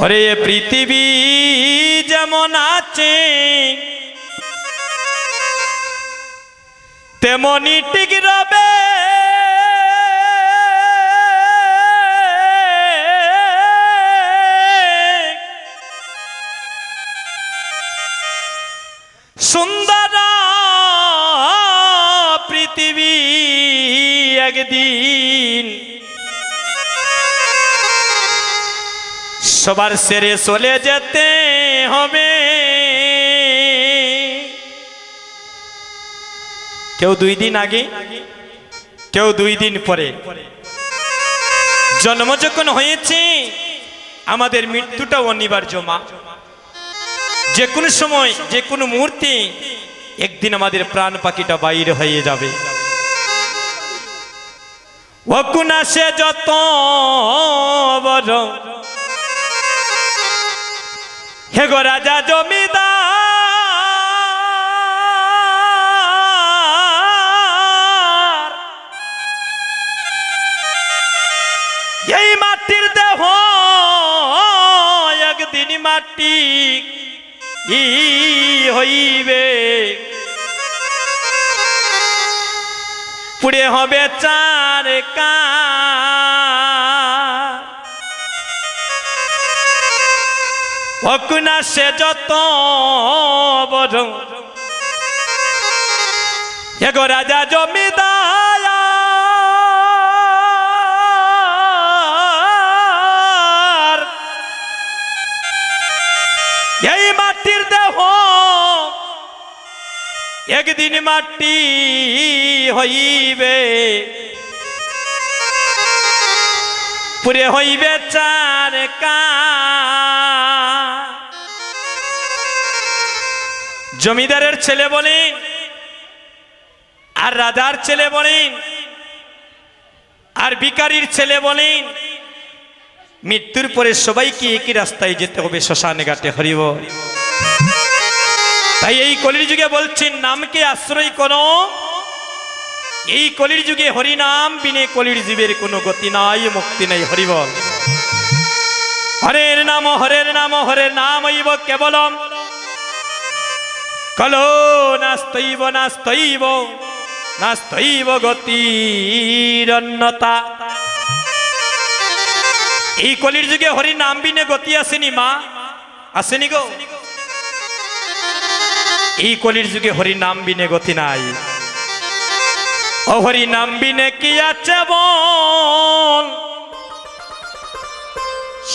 ওরে পৃথিবী যেমন আছে তেমনি ঠিক রবে, সুন্দর পৃথিবী একদিন সবার সেরে চলে যেতে হবে। কেউ 2 দিন আগে, কেউ 2 দিন পরে। জন্ম যখন হয়েছে আমাদের মৃত্যুটা অনিবার্য মা। যে কোনো সময় যে কোনো মুহূর্তে একদিন আমাদের প্রাণ পাখিটা বাইরে হয়ে যাবে। ওকুনা সে যত বড় হে গো রাজা জমিদার, এই মাটির দেহ একদিন মাটি হইবে, পুড়ে হবে চার অকুনা সে যত বড় এগো রাজা জমিদার, এই মাটির দেহ একদিন মাটি হইবে, পুরে হইবে চার জমিদারের ছেলে বলেন আর রাজার ছেলে বলেন আর ভিখারির ছেলে বলেন, মৃত্যুর পরে সবাইকে একই রাস্তায় যেতে হবে, শ্মশানে ঘাটে। হরিব। তাই এই কলির যুগে বলছেন নামকে আশ্রয় করো। এই কলির যুগে হরিনাম বিনে কলির জীবের কোনো গতি নাই, মুক্তি নাই। হরিবল। হরের নাম হরের নাম হরের নাম হইব কেবলম, কলো নাস্তৈব নাস্তৈব নাস্তৈব গতিরন্যতা। এই কলির যুগে হরি নাম বিনে গতি আসেনি মা, আসেনি গো। এই কলির যুগে হরি নাম বিনে গতি নাই। ও হরি নাম বিনে কি আছে বল,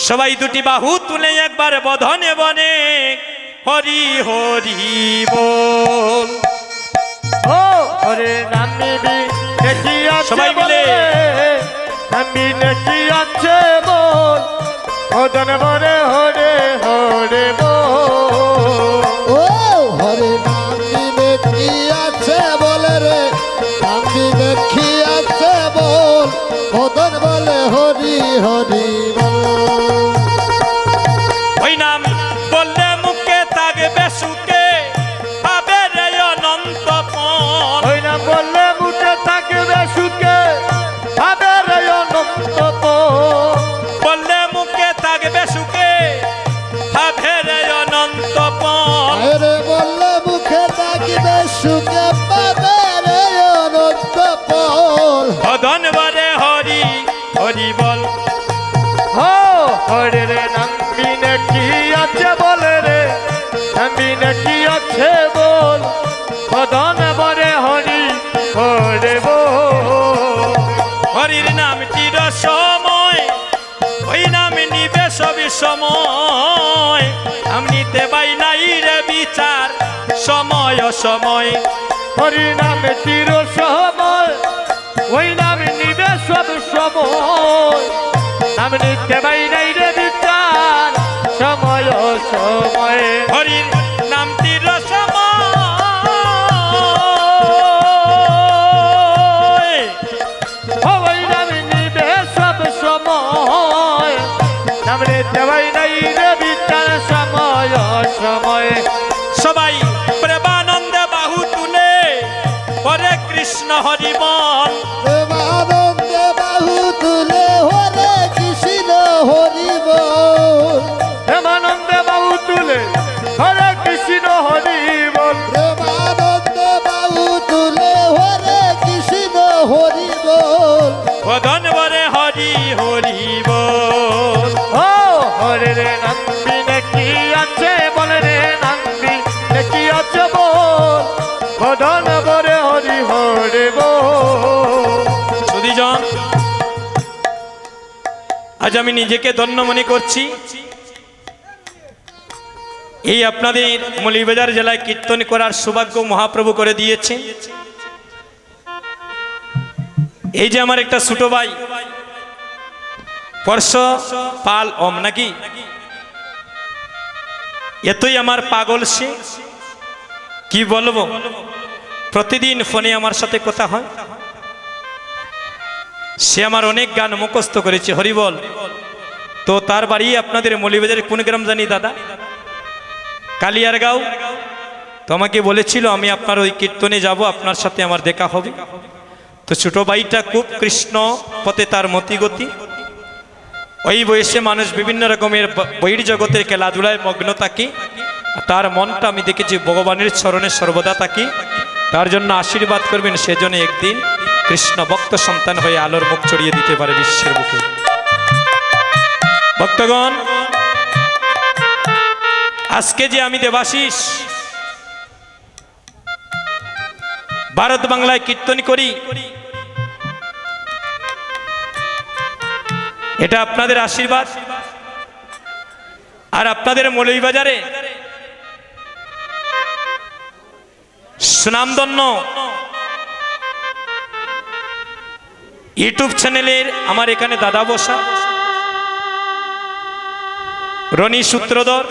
সবাই দুটি বাহু তুলে একবার বধনে বনে হরি হরি বল। ও হরে নাম বিনে কি আছে, সবাই মিলে নাম বিনে কি আছে বল, বদন বনে হরে হরে বল। ও হরে নাম বিনে কি আছে বলে রে, নাম বিনে কি আছে বল, মদন বলে হরি হরি বল। ওই নাম বললে মুখে থাকবে সুখে, পাবে রে অনন্ত পণ। ওই নাম বললে মুখে থাকবে সুখে, পাবে রে অনন্ত পণ। বললে মুখে থাকবে সুখে, পাবে রে অনন্ত পণ। আরে বললে মুখে থাকিবে সুখে, পাবে রে অনন্ত ফল। বদন বলে হরি হরি বল। ও হরে রে নাম বিনে কি আছে বলে রে, নাম বিনে কি আছে বল, বদন বরে হরি হরে বল। হরির নামটির সময় ওই নাম নিবে সবই সময়, আমি নিতে পাই নাই রে বিচার সময় সময়। হরি নামে চির সময়, ওই নাম নিবে সব সময়, নাম নিতে পাই নাই রে বিচার সময় সময়। হরির নামটির সময় ওই নাম নিবে সব সময়, নাম নিতে পাই নাই রে বিচার সময় সময়। সবাই প্রেমানন্দে বাহু তুলে হরে কৃষ্ণ হরি বল। দেবানন্দে বাহু তুলে হরে কৃষ্ণ হরি বল। আজ আমি নিজেকে ধন্য মনে করছি, এই আপনাদের মৌলভীবাজার জেলায় কীর্তন করার সৌভাগ্য মহাপ্রভু করে দিয়েছেন। এই যে আমার একটা ছোট ভাই পরশ পাল ওম নাকি, এতই আমার পাগল সে, কি বলবো, প্রতিদিন ফোনে আমার সাথে কথা হয়। সে আমার অনেক গান মুখস্থ করেছে, হরিবল। তো তার বাড়ি আপনাদের মৌলভীবাজারে কোন গ্রাম জানি দাদা? কালিয়ারগাঁও। তো আমাকে বলেছিল আমি আপনার ওই কীর্তনে যাব, আপনার সাথে আমার দেখা হবে। তো ছোট ভাইটা খুব কৃষ্ণ পথে তার মতিগতি। ওই বয়সে মানুষ বিভিন্ন রকমের বহির জগতের খেলাধুলায় মগ্ন থাকে, তার মনটা আমি দেখেছি ভগবানের চরণে সর্বদা থাকি। তার জন্য আশীর্বাদ করবেন, সেজন্য একদিন কৃষ্ণ ভক্ত সন্তান হয়ে আলোর মুখ ছড়িয়ে দিতে পারে বিশ্বের বুকে। ভক্তগণ, আজকে যে আমি দেবাশিস ভারত বাংলায় কীর্তন করি, এটা আপনাদের আশীর্বাদ। আর আপনাদের মৌলভীবাজারে সুনামধন্য ইউটিউব চ্যানেলের আমার এখানে দাদা বসা, রনি সূত্রধর,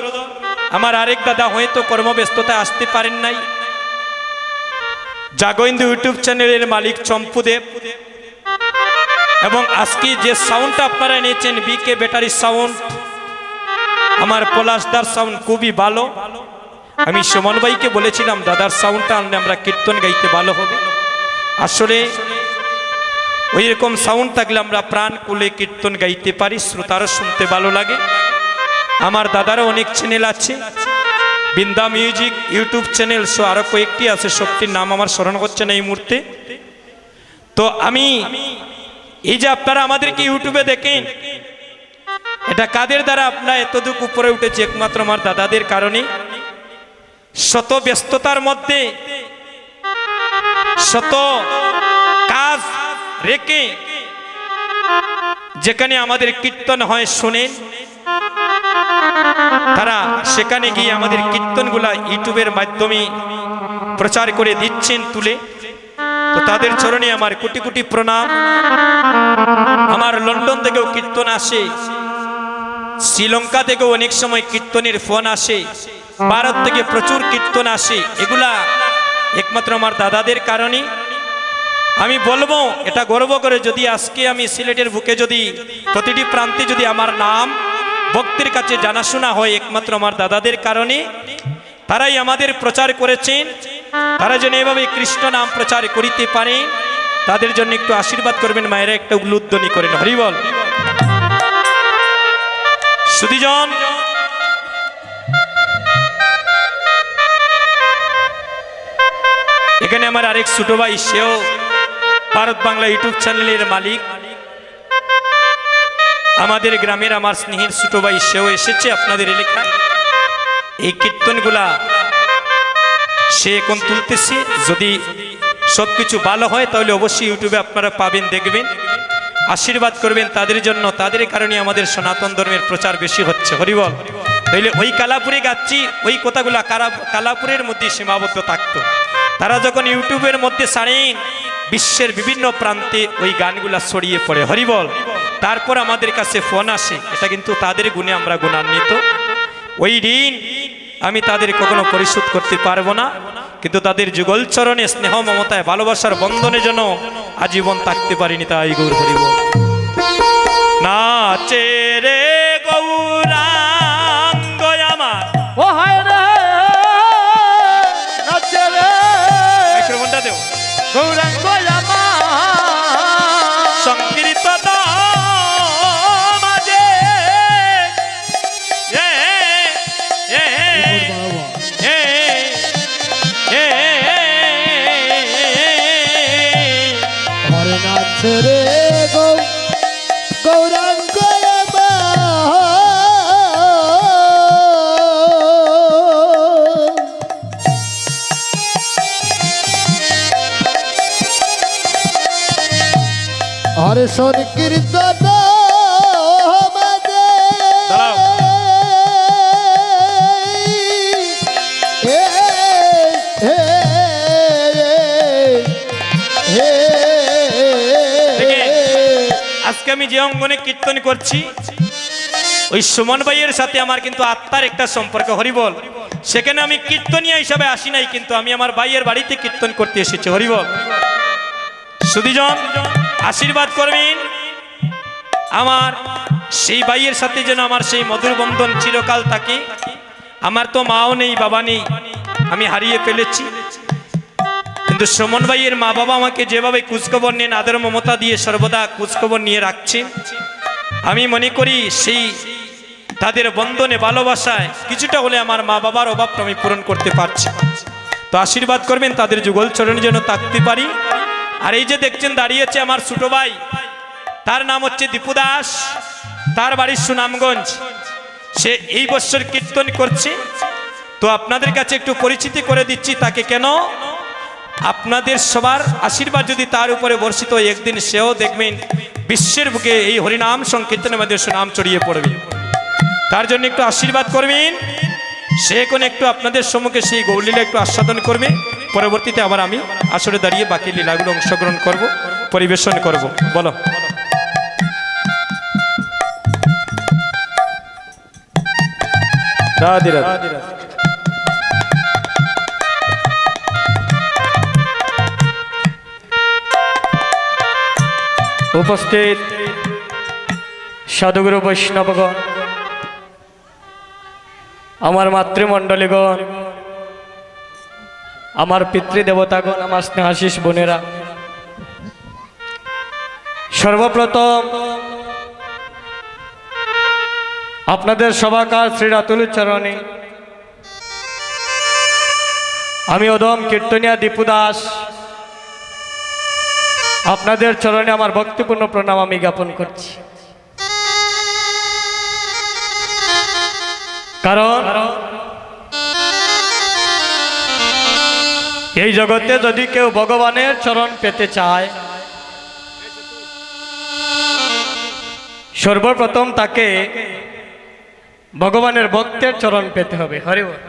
আমার আরেক দাদা হয়তো কর্মব্যস্ততায় আসতে পারেন নাই, জাগোইন্দু ইউটিউব চ্যানেলের মালিক চম্পুদেব, এবং আজকে যে সাউন্ডটা আপনারা নিয়েছেন বিকে ব্যাটারি সাউন্ড, আমার পলাশদার সাউন্ড খুবই ভালো। আমি সুমন ভাইকে বলেছিলাম দাদার সাউন্ডটা আনলে আমরা কীর্তন গাইতে ভালো হবে। আসলে ওই রকম সাউন্ড থাকলে আমরা প্রাণ খুলে কীর্তন গাইতে পারি, শ্রোতারও শুনতে ভালো লাগে। আমার দাদারও অনেক চ্যানেল আছে, Brinda music YouTube channel so আরো কয়েকটি আছে, সবটির নাম আমার স্মরণ হচ্ছে না এই মুহূর্তে। তো আমি এই যে আপনারা আমাদেরকে ইউটিউবে দেখেন, এটা কাদের দ্বারা আপনারা এতটুকু উপরে উঠেছে? একমাত্র আমার দাদাদের কারণে। শত ব্যস্ততার মধ্যে শত কাজ রেখে যেখানে আমাদের কীর্তন হয় শুনেন, তারা সেখানে গিয়ে আমাদের কীর্তনগুলা ইউটিউবের মাধ্যমে প্রচার করে দিচ্ছেন তুলে। তো তাদের চরণে আমার কোটি কোটি প্রণাম। আমার লন্ডন থেকেও কীর্তন আসে, শ্রীলঙ্কা থেকেও অনেক সময় কীর্তনের ফোন আসে, ভারত থেকে প্রচুর কীর্তন আসে। এগুলা একমাত্র আমার দাদাদের কারণে। আমি বলবো এটা গর্ব করে, যদি আজকে আমি সিলেটের বুকে যদি প্রতিটি প্রান্তে যদি আমার নাম ভক্তের কাছে জানাশোনা হয়, একমাত্র আমার দাদাদের কারণে। তারাই আমাদের প্রচার করেছেন, তারা যেন এভাবে কৃষ্ণ নাম প্রচার করিতে পারে, তাদের জন্য একটু আশীর্বাদ করবেন। মায়েরা একটা উলুধ্বনি করেন, হরিবল। সুধীজন, এখানে আমার আরেক ছোট ভাই, সেও ভারত বাংলা ইউটিউব চ্যানেলের মালিক। আমাদের গ্রামের আমার স্নেহের ছোট ভাই, সেও এসেছে আপনাদের এলাকায়। এই কীর্তনগুলা সে এখন তুলতেছে। যদি সবকিছু ভালো হয় তাহলে অবশ্যই ইউটিউবে আপনারা পাবেন, দেখবেন, আশীর্বাদ করবেন তাদের জন্য। তাদের কারণে আমাদের সনাতন ধর্মের প্রচার বেশি হচ্ছে, হরিবল। তাইলে ওই কালাপুরে গাচ্ছি, ওই কথাগুলা কালাপুরের মধ্যে সীমাবদ্ধ থাকতো। তারা যখন ইউটিউবের মধ্যে ছাড়েন, বিশ্বের বিভিন্ন প্রান্তে ওই গানগুলা ছড়িয়ে পড়ে, হরিবল। তারপর আমাদের কাছে ফোন আসে, এটা কিন্তু তাদের গুণে আমরা গুণান্বিত। ওই ঋণ আমি তাদের কখনো পরিশোধ করতে পারবো না, কিন্তু তাদের যুগল চরণে স্নেহ মমতায় ভালোবাসার বন্ধনে যেন আজীবন থাকতে পারিনি, তাই গৌর হরিবল। নাচে রে গৌরাঙ্গ আমার, ও হায় রে নাচে রে মাইক্রোফোনটা দেও, গৌরাঙ্গ আমার সংকীর্ত মাঝে হরে নাচ রে গৌরাঙ্গ হরে সংকীর্তন আমি যে অঙ্গনে কীর্তন করছি ওই সুমন ভাইয়ের সাথে আমার কিন্তু আত্মার একটা সম্পর্ক, হরিবল। সেখানে আমি কীর্তনিয়া হিসাবে আসি নাই, কিন্তু আমি আমার ভাইয়ের বাড়িতে কীর্তন করতে এসেছি, হরিবল। সুধীজন আশীর্বাদ করবেন আমার সেই ভাইয়ের সাথে যেন আমার সেই মধুর বন্ধন চিরকাল থাকে। আমার তো মাও নেই, বাবা নেই, আমি হারিয়ে ফেলেছি, কিন্তু সুমন ভাইয়ের মা বাবা আমাকে যেভাবে খোঁজখবর নেন, আদর মমতা দিয়ে সর্বদা খোঁজখবর নিয়ে রাখছেন, আমি মনে করি সেই তাদের বন্ধনে ভালোবাসায় কিছুটা হলে আমার মা বাবার অভাবটা আমি পূরণ করতে পারছি। তো আশীর্বাদ করবেন তাদের যুগল চরণে যেন থাকতে পারি। আর এই যে দেখছেন দাঁড়িয়েছে আমার ছোট ভাই, তার নাম হচ্ছে দীপু দাস, তার বাড়ি সুনামগঞ্জ। সে এই বছর কীর্তন করছে। তো আপনাদের কাছে একটু পরিচিতি করে দিচ্ছি তাকে, কেন আপনাদের সবার আশীর্বাদ যদি তার উপরে বর্ষিত হয়, একদিন সেও দেখবেন বিশ্বের বুকে এই হরিনাম সংকীর্তনের মধ্যে সুনাম ছড়িয়ে পড়বে। তার জন্য একটু আশীর্বাদ করবেন। সে এখন একটু আপনাদের সম্মুখে সেই গৌরলীলা একটু আস্বাদন করবে। পরবর্তীতে আবার আমি আসরে দাঁড়িয়ে বাকি লীলাগুলো অংশগ্রহণ করব, পরিবেশন করব। বলো রাধে রাধে। উপস্থিত সাধুগুরু বৈষ্ণবগণ, আমার মাতৃমণ্ডলীগণ, আমার পিতৃদেবতাগণ, আমার স্নেহাশিস বোনেরা, সর্বপ্রথম আপনাদের সভাকার শ্রী রাতুল চরণে আমি অদম কীর্তনিয়া দীপু দাস আপনাদের চরণে আমার ভক্তিপূর্ণ প্রণাম আমি জ্ঞাপন করছি। কারণ এই জগতে যদি কেউ ভগবানের চরণ পেতে চায়, সর্বপ্রথম তাকে ভগবানের ভক্তের চরণ পেতে হবে। হরি বল।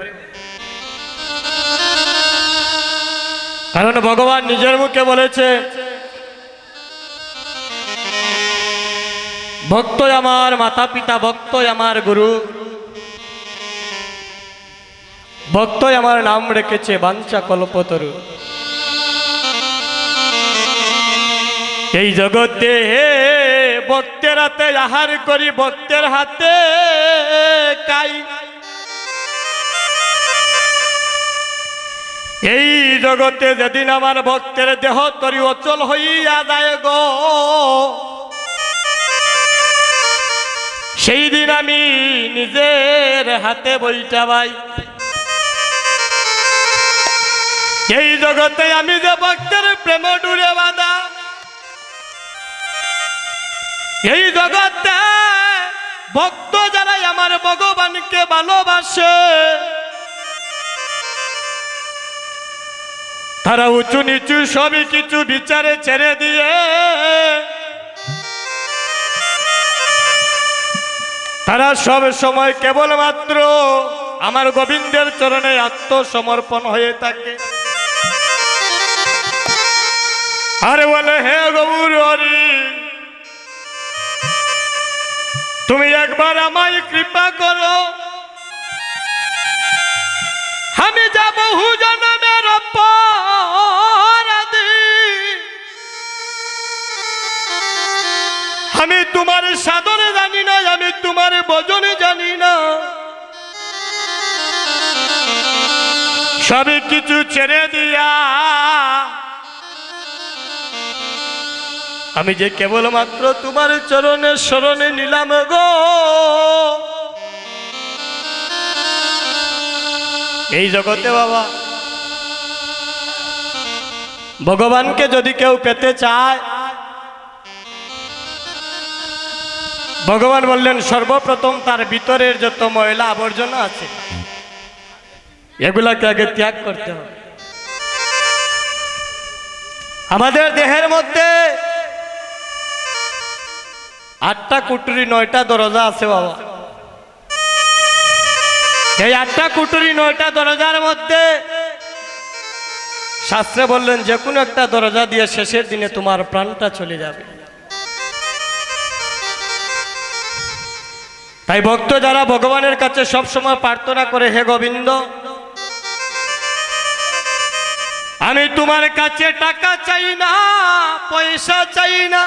কারণ ভগবান নিজের মুখে বলেছে, ভক্তই আমার মাতা পিতা, ভক্তই আমার গুরু, ভক্তই আমার নাম রেখেছে বাঞ্ছা কল্পতরু। এই জগতে ভক্তের হাতে আহার করি, ভক্তের হাতে খাই। এই জগতে যেদিন আমার ভক্তের দেহ তরি অচল হইয়া যায় গো, সেই দিন আমি নিজের হাতে বইটা পাই। এই জগতে আমি যে ভক্তের প্রেম ডুরে বাঁধা, এই জগতে ভক্ত যারাই আমার ভগবানকে ভালোবাসে, তারা উঁচু নিচু সবই কিছু বিচারে ছেড়ে দিয়ে তারা সব সময় কেবলমাত্র আমার গোবিন্দের চরণে আত্মসমর্পণ হয়ে থাকে। আর বলে, হে গৌর হরি, তুমি একবার আমায় কৃপা করো, আমি যাব বহু জন্মের অপরাধী, আমি তোমার সাধনে জানি না, আমি তোমার ভজনে জানি না, সবই কিছু ছেড়ে দিয়া আমি যে কেবলমাত্র তোমার চরণের শরণে নিলাম গো। এই জগতে বাবা ভগবানকে যদি কেউ পেতে চায়, ভগবান বললেন সর্বপ্রথম তার ভিতরের যত ময়লা আবর্জনা আছে এগুলাকে আগে ত্যাগ করতে হবে। আমাদের দেহের মধ্যে 8টা কুটুরি 9টা দরজা আছে বাবা। এই 8টা কুটুরি 9টা দরজার মধ্যে শাস্ত্রে বললেন যে কোনো একটা দরজা দিয়ে শেষের দিনে তোমার প্রাণটা চলে যাবে। তাই ভক্ত যারা ভগবানের কাছে সব সময় প্রার্থনা করে, হে গোবিন্দ, আমি তোমার কাছে টাকা চাই না, পয়সা চাই না,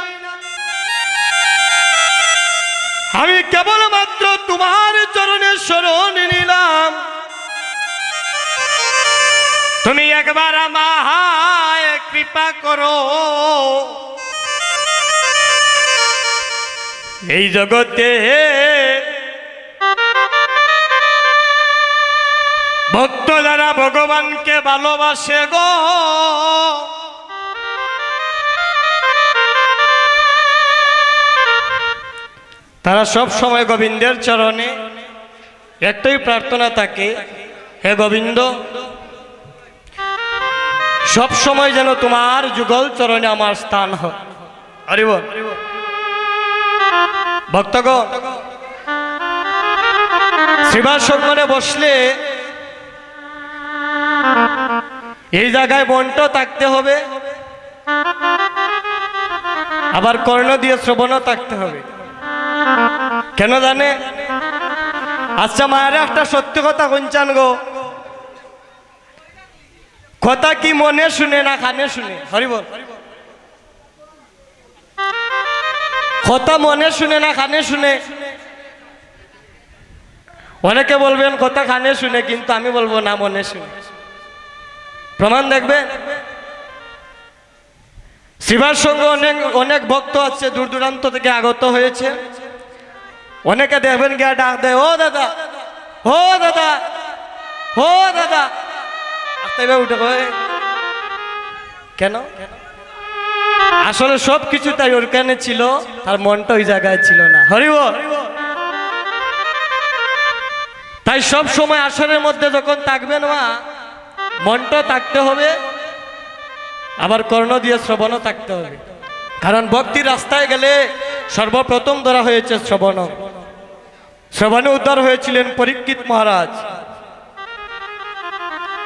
আমি কেবলমাত্র তোমার চরণে শরণ নিলাম। তুমি একবার আমায় কৃপা করো, এই জগতে ভক্ত যারা ভগবানকে ভালোবাসে গো, তারা সব সময় গোবিন্দের চরণে একটাই প্রার্থনা থাকে, হে গোবিন্দ, সব সময় যেন তোমার যুগল চরণে আমার স্থান হয়। হরি বল। ভক্তগণ, শ্রীবাস সঙ্গনে বসলে এই জায়গায় মনটা থাকতে হবে, আবার কর্ণ দিয়ে শ্রবণও থাকতে হবে। কেন জানে? আচ্ছা মায়ের একটা সত্যি কথা কইচান গো, কথা কি মনে শুনে না কানে শুনে? হরি বল। কথা মনে শুনে না কানে শুনে? অনেকে বলবেন কথা কানে শুনে, কিন্তু আমি বলবো না, মনে শুনে। প্রমাণ দেখবেন। শ্রীবাস সঙ্গে অনেক ভক্ত আছে, দূর দূরান্ত থেকে আগত হয়েছে। অনেকে দেখবেন গিয়া ডাক দেয়, ও দাদা, ও দাদা, ও দাদা, উঠে কয় কেন? আসলে সব কিছু তাই ওর কানে ছিল, তার মনটা ওই জায়গায় ছিল না। হরি বল। তাই সব সময় আসরের মধ্যে যখন থাকবেন মা, মনটা থাকতে হবে, আবার কর্ণ দিয়ে শ্রবণও থাকতে হবে। কারণ ভক্তির রাস্তায় গেলে সর্বপ্রথম ধরা হয়েছে শ্রবণ। শ্রবণে উদ্ধার হয়েছিলেন পরীক্ষিত মহারাজ।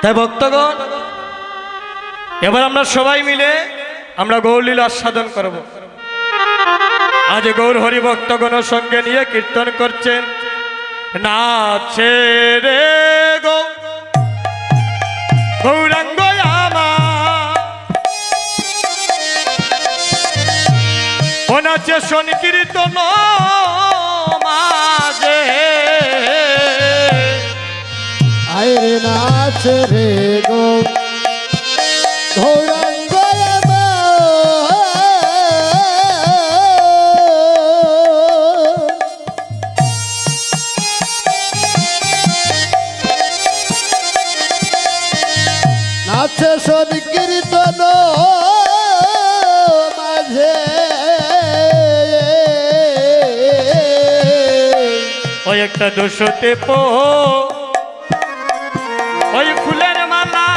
তাই ভক্তগণ, এবার আমরা সবাই মিলে আমরা গৌরলীলা আস্বাদন করব। আজ গৌর হরি ভক্তগণ সঙ্গে নিয়ে কীর্তন করছেন, নাচে রে গো গৌরাঙ্গ আমার, ও নাচে সংকীর্তন মাঝে, আরে নাচ রে গো গৌরাঙ্গ নাচে সংকীর্তন মাঝে, ওই একটা দোষতে পো, ওই ফুলের মালা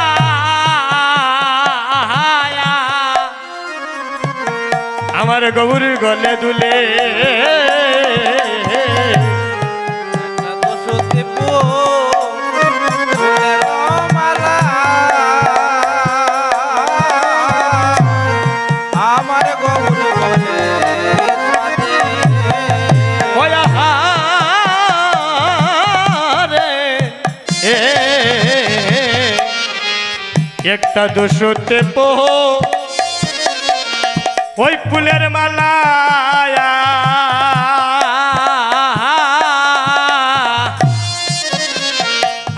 আমার গৌর গলে দুলে, একটা দোষতে পো, ওই ফুলের মালা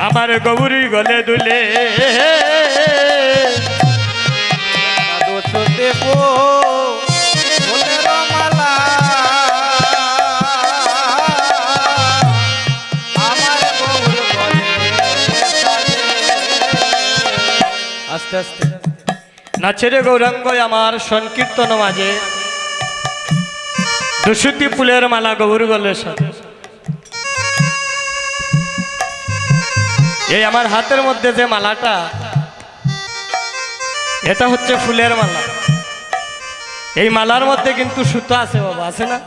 আমার গৌরী গলে দুলে, দোষতে পো ফুলের মালা আমার গৌর গলে, আস্তে আস্তে নাচে রে গৌরাঙ্গ আমার সংকীর্তন মাঝে, দুশুতি ফুলের মালা গৌর গলের সাথে। এই আমার হাতের মধ্যে যে মালাটা, এটা হচ্ছে ফুলের মালা। এই মালার মধ্যে কিন্তু সুতা আছে বাবা, আছে না?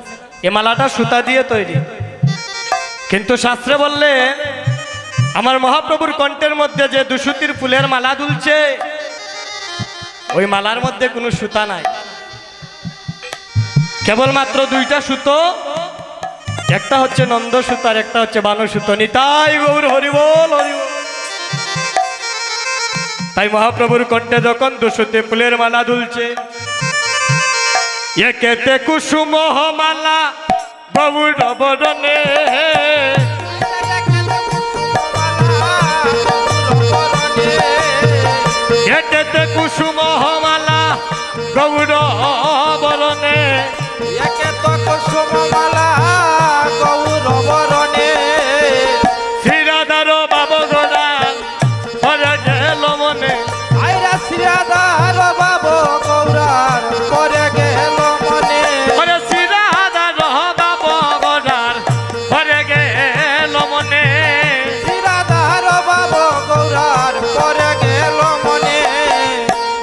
এই মালাটা সুতা দিয়ে তৈরি, কিন্তু শাস্ত্রে বললে আমার মহাপ্রভুর কণ্ঠের মধ্যে যে দুশুতির ফুলের মালা দুলছে, ওই মালার মধ্যে কোনো সুতা নাই, কেবলমাত্র দুইটা সুতো একটা হচ্ছে নন্দসূত আর একটা হচ্ছে বানসূত। নিতাই গৌর হরিবল হরিবল। তাই মহাপ্রভুর কণ্ঠে যখন দুশুতে ফুলের মালা দুলছে, একেতে কুসুম মালা গৌর বরণে, একেতে কুসুম মালা গৌর বরণে, শ্রীরাধার বাবু গোরা পরে গেল মনে, ওরে শ্রীরাধার বাবু গোরার পরে গেল মনে,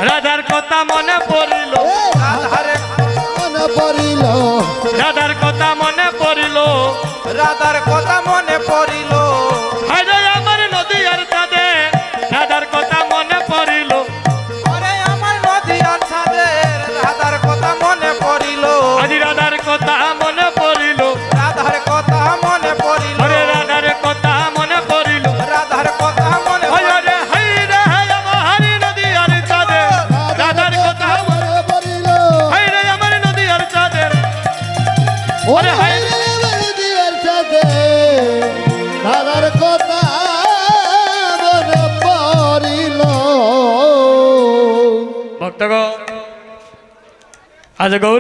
রাধার কথা মনে পড়িল, মনে পড়িল রাধার কথা মনে পড়িল, রাধার কথা মনে পড়িল, আরে আমার নদী আর চাঁদে রাধার কথা মনে পড়িল, ওরে আমার নদী আর ছাদের রাধার কথা মনে পড়িল, আজ রাধার কথা মনে পড়িল, রাধার কথা মনে পড়িল, ওরে রাধার কথা মনে পড়িল, রাধার কথা মনে ওই রে হাই রে হাই আমার নদী আর চাঁদে রাধার কথা মনে পড়িল হাই রে আমার নদী আর চাঁদের, ওরে হায় রে দিবার সাথে দাদার কথা মনে পড়িল। ভক্তগণ আজ গৌর